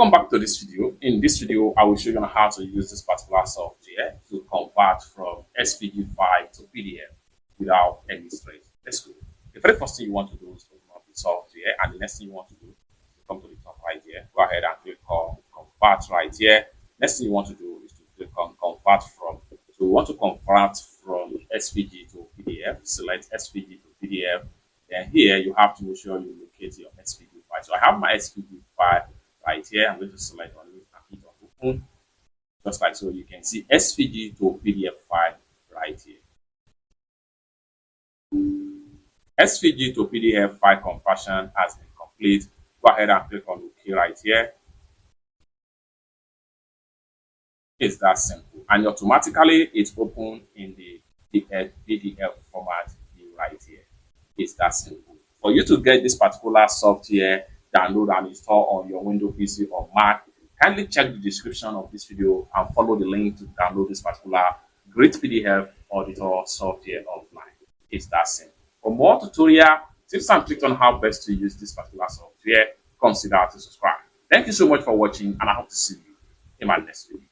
Welcome back to this video. In this video, I will show you how to use this particular software to convert from SVG file to PDF without any stress. Let's go. The very first thing you want to do is to open up the software, and the next thing you want to do is to come to the top right here. Go ahead and click on convert right here. Next thing you want to do is to click on convert from. So we want to convert from SVG to PDF. Select SVG to PDF. Then here you have to make sure you locate your SVG file. So I have my SVG file right here. I'm going to select on it and hit on open. Just like so, you can see SVG to PDF file right here. SVG to PDF file conversion has been complete. Go ahead and click on OK right here. It's that simple, and automatically it's open in the PDF format view right here. It's that simple. For you to get this particular software, download and install on your Windows PC or Mac, kindly check the description of this video and follow the link to download this particular great PDF auditor software offline. It's that simple. For more tutorial tips and tricks on how best to use this particular software, consider to subscribe. Thank you so much for watching, and I hope to see you in my next video.